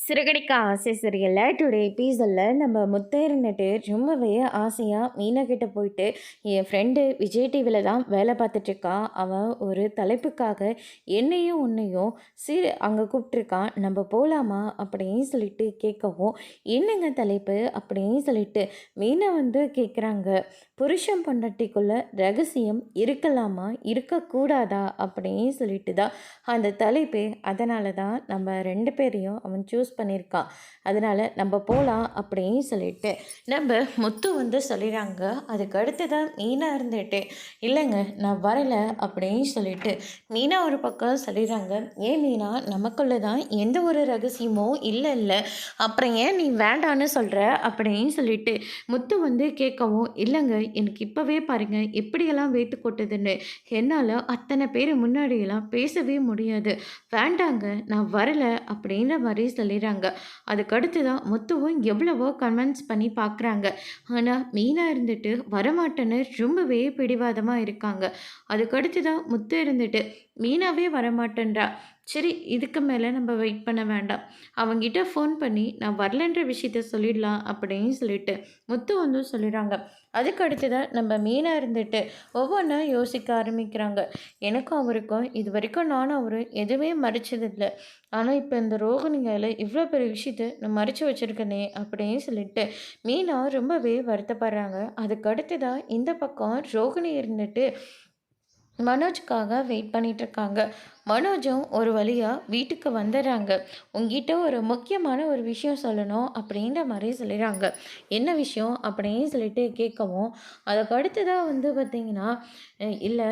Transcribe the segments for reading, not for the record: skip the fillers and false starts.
சிறகடிக்க ஆசை சீரியலில் டுடே எபிசோடில் நம்ம முத்து இருந்துட்டு ரொம்பவே ஆசையாக மீனா கிட்ட போயிட்டு என் ஃப்ரெண்டு விஜய் டிவியில் தான் வேலை பார்த்துட்ருக்கான். அவன் ஒரு தலைப்புக்காக என்னையும் உன்னையும் அங்கே கூப்பிட்ருக்கான். நம்ம போகலாமா அப்படின்னு சொல்லிட்டு கேட்கவும், என்னங்க தலைப்பு அப்படின்னு சொல்லிட்டு மீனா கேட்குறாங்க. புருஷன் பொண்டாட்டிக்குள்ள ரகசியம் இருக்கலாமா இருக்கக்கூடாதா அப்படின்னு சொல்லிட்டு தான் அந்த தலைப்பு. அதனால தான் நம்ம ரெண்டு பேரையும் அவன் சூஸ் பண்ணியிருக்கான். அதனால் நம்ம போகலாம் அப்படின்னு சொல்லிட்டு நம்ம முத்து சொல்லிடுறாங்க. அதுக்கு அடுத்து தான் மீனா இருந்துட்டு, இல்லைங்க நான் வரலை அப்படின்னு சொல்லிட்டு மீனா ஒரு பக்கம் சொல்லிடுறாங்க. ஏன் மீனா, நமக்குள்ளே தான் எந்த ஒரு ரகசியமும் இல்லை, அப்புறம் ஏன் நீ வேண்டான்னு சொல்கிற அப்படின்னு சொல்லிட்டு முத்து கேட்கவும், இல்லைங்க எனக்கு இப்போவே பாருங்கள் எப்படியெல்லாம் வேத்து கொட்டுதுன்னு, என்னால் அத்தனை பேர் முன்னாடியெல்லாம் பேசவே முடியாது, வேண்டாங்க நான் வரலை அப்படின்ற மாதிரி சொல்லிடுறாங்க. அதுக்கடுத்து தான் முத்துவும் எவ்வளவோ கன்வின்ஸ் பண்ணி பார்க்குறாங்க. ஆனால் மீனா இருந்துட்டு வரமாட்டேன்னு ரொம்பவே பிடிவாதமாக இருக்காங்க. அதுக்கடுத்து தான் முத்து இருந்துட்டு மீனாவே வரமாட்டேன்றா, சரி இதுக்கு மேலே நம்ம வெயிட் பண்ண வேண்டாம், அவங்கிட்ட ஃபோன் பண்ணி நான் வரலன்ற விஷயத்த சொல்லிடலாம் அப்படின்னு சொல்லிட்டு முத்து சொல்லிடுறாங்க. அதுக்கு அடுத்ததான் நம்ம மீனா இருந்துட்டு ஒவ்வொன்றா யோசிக்க ஆரம்பிக்கிறாங்க. எனக்கும் அவருக்கும் இது வரைக்கும் நானும் அவரும் எதுவுமே மறைச்சதில்லை, ஆனால் இப்போ இந்த ரோகிணியால் இவ்வளோ பெரிய விஷயத்த நான் மறைச்சி வச்சுருக்கனே அப்படின்னு சொல்லிட்டு மீனா ரொம்பவே வருத்தப்படுறாங்க. அதுக்கு அடுத்ததான் இந்த பக்கம் ரோகிணி இருந்துட்டு மனோஜ்க்காக வெயிட் பண்ணிகிட்ருக்காங்க. மனோஜும் ஒரு வழியாக வீட்டுக்கு வந்துடுறாங்க. உங்ககிட்ட ஒரு முக்கியமான ஒரு விஷயம் சொல்லணும் அப்படின்ற மாதிரி சொல்லிடுறாங்க. என்ன விஷயம் அப்படின்னு சொல்லிட்டு கேட்கவும், அதுக்கு அடுத்ததாக பார்த்திங்கன்னா, இல்லை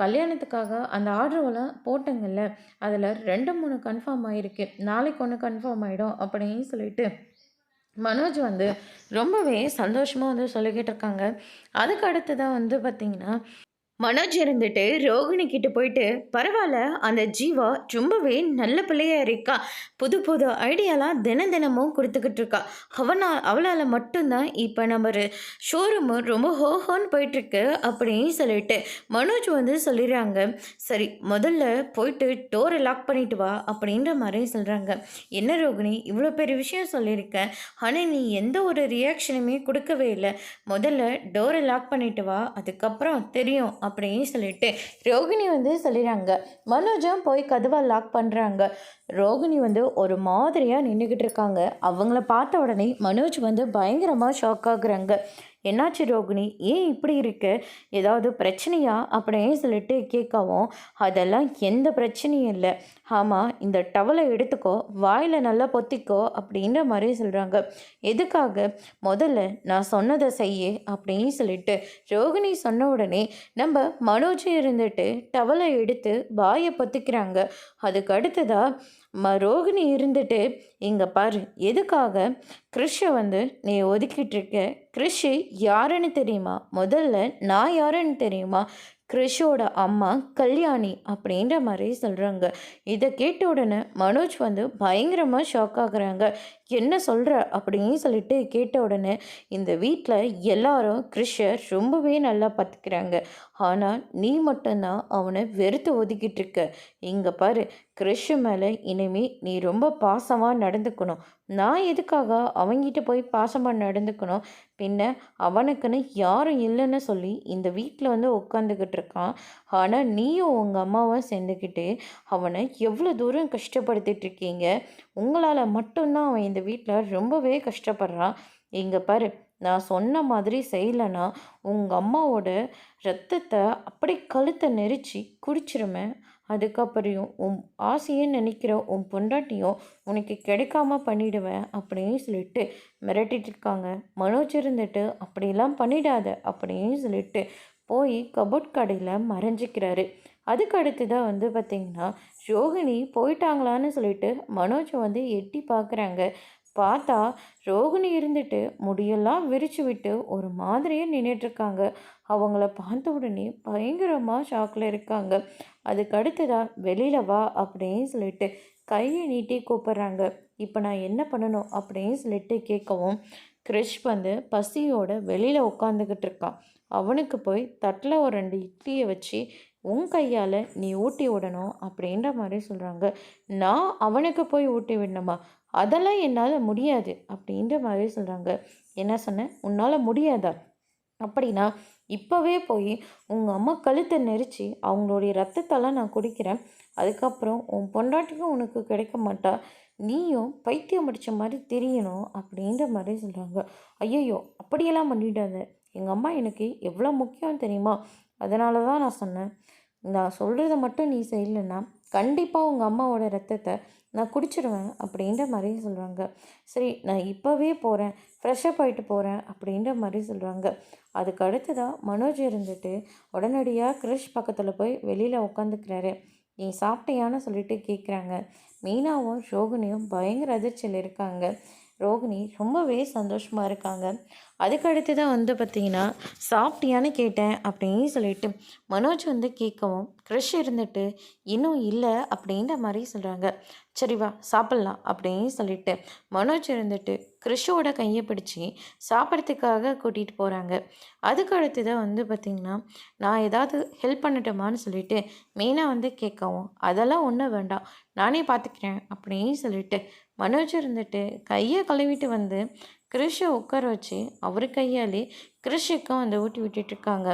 கல்யாணத்துக்காக அந்த ஆர்டரெல்லாம் போட்டங்கள்ல, அதில் 2 3 கன்ஃபார்ம் ஆகிருக்கு, நாளைக்கு ஒன்று கன்ஃபார்ம் ஆகிடும் அப்படின்னு சொல்லிட்டு மனோஜ் ரொம்பவே சந்தோஷமாக சொல்லிக்கிட்டு இருக்காங்க. அதுக்கு அடுத்ததாக பார்த்திங்கன்னா மனோஜ் இருந்துட்டு ரோகிணி கிட்ட போயிட்டு, பரவாயில்ல அந்த ஜீவா ரொம்பவே நல்ல பிள்ளையா இருக்கா, புது புது ஐடியாலாம் தினமும் கொடுத்துக்கிட்டு இருக்கா, அவளால் மட்டும்தான் இப்போ நம்ம ஷோரூம் ரொம்ப ஹோஹோன்னு போயிட்டுருக்கு அப்படின்னு சொல்லிட்டு மனோஜ் சொல்லிடுறாங்க. சரி முதல்ல போயிட்டு டோரை லாக் பண்ணிட்டு வா அப்படின்ற மாதிரி சொல்கிறாங்க. என்ன ரோகிணி இவ்வளோ பெரிய விஷயம் சொல்லியிருக்கேன், ஆனால் நீ எந்த ஒரு ரியாக்ஷனுமே கொடுக்கவே இல்லை, முதல்ல டோரை லாக் பண்ணிட்டு வா அதுக்கப்புறம் தெரியும் அப்படின்னு சொல்லிட்டு ரோகிணி சொல்லிடுறாங்க. மனோஜும் போய் கதவை லாக் பண்ணுறாங்க. ரோகிணி ஒரு மாதிரியாக நின்றுக்கிட்டு இருக்காங்க. அவங்கள பார்த்த உடனே மனோஜ் பயங்கரமாக ஷாக் ஆகுறாங்க. என்னாச்சு ரோகிணி, ஏன் இப்படி இருக்கு, ஏதாவது பிரச்சனையா அப்படின்னு சொல்லிட்டு கேட்கவும், அதெல்லாம் எந்த பிரச்சனையும் இல்லை, ஆமாம் இந்த டவலை எடுத்துக்கோ, வாயில் நல்லா பொத்திக்கோ அப்படின்ற மாதிரி சொல்கிறாங்க. எதுக்காக, முதல்ல நான் சொன்னதை செய்ய அப்படின்னு சொல்லிட்டு ரோகிணி சொன்ன உடனே நம்ம மனோஜ் இருந்துட்டு டவலை எடுத்து வாயை பொத்திக்கிறாங்க. அதுக்கு அடுத்ததாக ரோகிணி இருந்துட்டு, இங்கே பாரு, எதுக்காக கிறிஷை நீ ஒதுக்கிட்டு இருக்க, கிறிஷ் யாருன்னு தெரியுமா, முதல்ல நான் யாருன்னு தெரியுமா, கிறிஷோட அம்மா கல்யாணி அப்படின்ற மாதிரி சொல்கிறாங்க. இதை கேட்ட உடனே மனோஜ் பயங்கரமாக ஷாக் ஆகுறாங்க. என்ன சொல்கிற அப்படின்னு சொல்லிட்டு கேட்ட உடனே, இந்த வீட்டில் எல்லாரும் கிறிஷை ரொம்பவே நல்லா பார்த்துக்கிறாங்க, ஆனால் நீ மட்டும்தான் அவனை வெறுத்து ஒதுக்கிட்டு இருக்க, இங்கே பாரு கிறிஷ் மேலே இனிமேல் நீ ரொம்ப பாசமாக நடந்துக்கணும், நான் எதுக்காக அவங்கிட்ட போய் பாசமாக நடந்துக்கணும், பின்ன அவனுக்குன்னு யாரும் இல்லைன்னு சொல்லி இந்த வீட்டில் உட்காந்துக்கிட்டு இருக்கான், ஆனால் நீயும் உங்கள் அம்மாவும் சேர்ந்துக்கிட்டு அவனை எவ்வளோ தூரம் கஷ்டப்படுத்திட்டு இருக்கீங்க, உங்களால் மட்டும்தான் அவன் இந்த வீட்டில் ரொம்பவே கஷ்டப்படுறான், இங்கே பாரு நான் சொன்ன மாதிரி செய்யலைன்னா உங்கள் அம்மாவோட ரத்தத்தை அப்படி கழுத்தை நெரிச்சு குடிச்சிருமே, அதுக்கப்புறம் உன் ஆசையே நினைக்கிற உன் பொண்டாட்டியும் உனக்கு கிடைக்காம பண்ணிடுவேன் அப்படின்னு சொல்லிட்டு மிரட்டிட்டு இருக்காங்க. மனோஜ் இருந்துட்டு அப்படிலாம் பண்ணிடாத அப்படின்னு சொல்லிட்டு போய் கபோர்ட் கடையில் மறைஞ்சிக்கிறாரு. அதுக்கு அடுத்து தான் பார்த்திங்கன்னா ரோகிணி போயிட்டாங்களான்னு சொல்லிட்டு மனோஜ் எட்டி பார்க்குறாங்க. பார்த்தா ரோகிணி இருந்துட்டு முடியெல்லாம் விரிச்சு விட்டு ஒரு மாதிரியே நின்றுட்டுருக்காங்க. அவங்கள பார்த்த உடனே பயங்கரமாக ஷாக்கில் இருக்காங்க. அதுக்கு அடுத்ததாக வெளியில் வா அப்படின்னு சொல்லிட்டு கையை நீட்டி கூப்பிட்றாங்க. இப்போ நான் என்ன பண்ணணும் அப்படின்னு சொல்லிட்டு கேட்கவும், கிறிஷ் பசியோட வெளியில் உட்காந்துக்கிட்டு இருக்கான். அவனுக்கு போய் தட்டில் ஒரு 2 இட்லியை வச்சு உன் கையால் நீ ஊட்டி விடணும் அப்படின்ற மாதிரி சொல்கிறாங்க. நான் அவனுக்கு போய் ஊட்டி விடணுமா? அதெல்லாம் என்னால் முடியாது அப்படின்ற மாதிரி சொல்கிறாங்க. என்ன சொன்னேன்? உன்னால் முடியாதா? அப்படின்னா இப்போவே போய் உங்கள் அம்மா கழுத்தை நெரிச்சு அவங்களுடைய ரத்தத்தெல்லாம் நான் குடிக்கிறேன். அதுக்கப்புறம் உன் பொண்டாட்டியும் உனக்கு கிடைக்க மாட்டா. நீயும் பைத்தியம் முடிச்ச மாதிரி தெரியணும் அப்படின்ற மாதிரி சொல்கிறாங்க. ஐயையோ! அப்படியெல்லாம் பண்ணிடாத. எங்கள் அம்மா எனக்கு எவ்வளோ முக்கியம் தெரியுமா? அதனால தான் நான் சொன்னேன். நான் சொல்கிறத மட்டும் நீ செய்யலைன்னா கண்டிப்பாக உங்கள் அம்மாவோட ரத்தத்தை நான் குடிச்சிடுவேன் அப்படின்ற மாதிரி சொல்கிறாங்க. சரி நான் இப்போவே போகிறேன், ஃப்ரெஷ்ஷப் ஆகிட்டு போகிறேன் அப்படின்ற மாதிரி சொல்கிறாங்க. அதுக்கு அடுத்ததாக மனோஜ் இருந்துட்டு உடனடியாக கிரிஷ் பக்கத்தில் போய் வெளியில் உட்காந்துக்கிறாரு. நீ சாப்பிட்டியான்னு சொல்லிட்டு கேட்குறாங்க. மீனாவும் ரோகிணியும் பயங்கர அதிர்ச்சியில் இருக்காங்க. ரோகிணி ரொம்பவே சந்தோஷமாக இருக்காங்க. அதுக்கடுத்து தான் வந்து பார்த்திங்கன்னா சாப்பிட்டியான்னு கேட்டேன் அப்படின்னு சொல்லிட்டு மனோஜ் வந்து கேட்கவும் க்ரிஷ் இருந்துட்டு இன்னும் இல்லை அப்படின்ற மாதிரி சொல்கிறாங்க. சரி வா சாப்பிட்லாம் அப்படின்னு சொல்லிட்டு மனோஜ் இருந்துட்டு க்ரிஷோட கையை பிடிச்சி சாப்பிட்றதுக்காக கூட்டிகிட்டு போகிறாங்க. அதுக்கு அடுத்து தான் வந்து பார்த்திங்கன்னா நான் ஏதாவது ஹெல்ப் பண்ணட்டுமான்னு சொல்லிட்டு மெயினாக வந்து கேட்கவும் அதெல்லாம் ஒன்றும் வேண்டாம் நானே பார்த்துக்கிறேன் அப்படின்னு சொல்லிட்டு மனோஜ் இருந்துட்டு கையை கழுவிட்டு வந்து கிரிஷை உட்கார வச்சு அவர் கையாலே கிரிஷுக்கும் அந்த ஊட்டி விட்டுட்ருக்காங்க.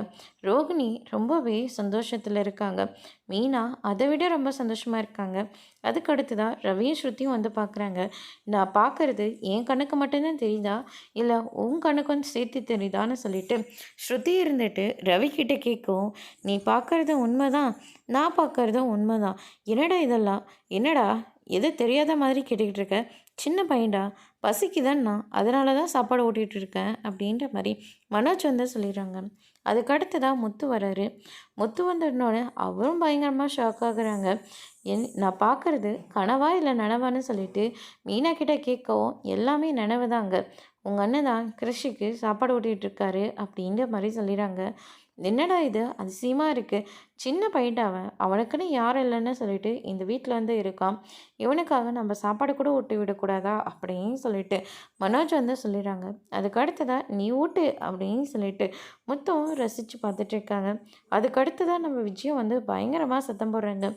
ரோகிணி ரொம்பவே சந்தோஷத்தில் இருக்காங்க. மீனா அதை விட ரொம்ப சந்தோஷமாக இருக்காங்க. அதுக்கு அடுத்ததாக ரவியும் ஸ்ருதியும் வந்து பார்க்குறாங்க. நான் பார்க்குறது என் கண்ணுக்கு மட்டும்தான் தெரியுதா இல்லை உன் கண்ணுக்கும் சேர்த்து தெரியுதான்னு சொல்லிட்டு ஸ்ருதி இருந்துட்டு ரவி கிட்டே கேட்கும். நீ பார்க்குறது உண்மைதான், நான் பார்க்குறதும் உண்மைதான். என்னடா இதெல்லாம், என்னடா எது தெரியாத மாதிரி கேட்டுக்கிட்டு இருக்க? சின்ன பையன்டா, பசிக்குதான்னா அதனால தான் சாப்பாடு ஓட்டிகிட்டு இருக்கேன் அப்படின்ற மாதிரி மனோஜ் வந்து சொல்லிடுறாங்க. அதுக்கடுத்து தான் முத்து வராரு. முத்து வந்தோடனே அவரும் பயங்கரமாக ஷாக் ஆகுறாங்க. நான் பார்க்குறது கனவா இல்லை நனவான்னு சொல்லிட்டு மீனா கிட்ட கேட்கவும் எல்லாமே நனவு தாங்க. உங்கள் அண்ணன் தான் கிருஷிக்கு சாப்பாடு ஓட்டிகிட்டு இருக்காரு அப்படின்ற மாதிரி சொல்லிடுறாங்க. என்னடா இது அதிசயமாக இருக்குது, சின்ன பையன்டாவன் அவனுக்குன்னு யாரும் இல்லைன்னு சொல்லிட்டு இந்த வீட்டில் வந்து இருக்கான், இவனுக்காக நம்ம சாப்பாடு கூட ஊட்டி விடக்கூடாதா அப்படின்னு சொல்லிட்டு மனோஜ் வந்து சொல்லிடுறாங்க. அதுக்கு அடுத்ததாக நீ ஊட்டு அப்படின்னு சொல்லிட்டு முத்தம் ரசித்து பார்த்துட்டு இருக்காங்க. அதுக்கு அடுத்ததாக நம்ம விஜயம் வந்து பயங்கரமாக சத்தம் போடுறாங்க.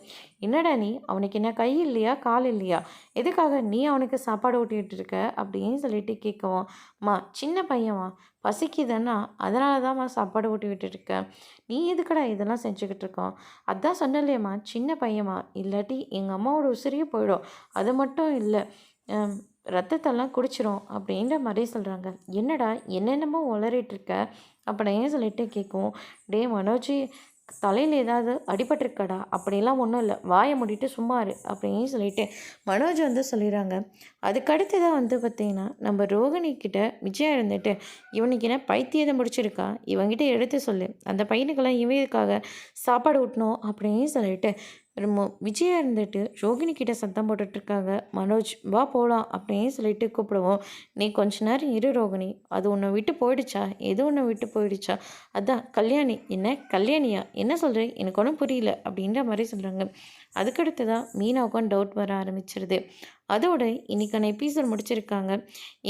என்னடா நீ, அவனுக்கு என்ன கை இல்லையா கால் இல்லையா, எதுக்காக நீ அவனுக்கு சாப்பாடு ஊட்டிகிட்டு இருக்க அப்படின்னு சொல்லிட்டு கேட்கவும், மா சின்ன பையன்மா பசிக்குதுன்னா அதனால தான்மா சாப்பாடு ஊட்டி விட்டுருக்கேன், நீ எதுக்கடா இதெல்லாம் செஞ்சுக்கிட்டு இருக்கோம், அதான் சொன்னலையம்மா சின்ன பையன்மா, இல்லாட்டி எங்கள் அம்மாவோட உசிரியே போயிடும், அது மட்டும் இல்லை ரத்தத்தெல்லாம் குடிச்சிரும் அப்படின்ற மாதிரி சொல்கிறாங்க. என்னடா என்னென்னமோ உளறிட்டுருக்க அப்படின்னு சொல்லிட்டு கேட்கும். டே மனோஜி, தலையில் ஏதாவது அடிபட்டிருக்கடா? அப்படிலாம் ஒன்றும் இல்லை, வாயை மூடிட்டு சும்மா இரு அப்படின்னு சொல்லிட்டு மனோஜ் வந்து சொல்லிடுறாங்க. அதுக்கடுத்து தான் வந்து பார்த்திங்கன்னா நம்ம ரோகிணி கிட்ட விஜயா இருந்துட்டு இவனுக்கு என்ன பைத்தியத்தை முடிச்சிருக்கா, இவங்கிட்ட எடுத்து சொல்லு, அந்த பையனுக்கெல்லாம் இவனுக்காக சாப்பாடு ஊட்டணும் அப்படின்னு சொல்லிட்டு விஜயா இருந்துட்டு ரோகிணி கிட்ட சத்தம் போட்டுட்ருக்காங்க. மனோஜ் வா போகலாம் அப்படின்னு சொல்லிட்டு கூப்பிடுவோம். நீ கொஞ்ச நேரம் இரு ரோகிணி, அது உன்னை விட்டு போயிடுச்சா, எது உன்னை விட்டு போயிடுச்சா, அதான் கல்யாணி. என்ன கல்யாணியா, என்ன சொல்கிறேன், எனக்கு ஒன்றும் புரியல அப்படின்ற மாதிரி சொல்கிறாங்க. அதுக்கடுத்து தான் மீனாவுக்கும் டவுட் வர ஆரம்பிச்சிருது. அதோட இன்றைக்கான எபிசோட் முடிச்சிருக்காங்க.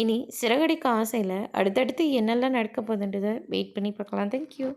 இனி சிறகடிக்க ஆசையில் அடுத்தடுத்து என்னெல்லாம் நடக்க போகுதுன்றதை வெயிட் பண்ணி பார்க்கலாம். தேங்க்யூ.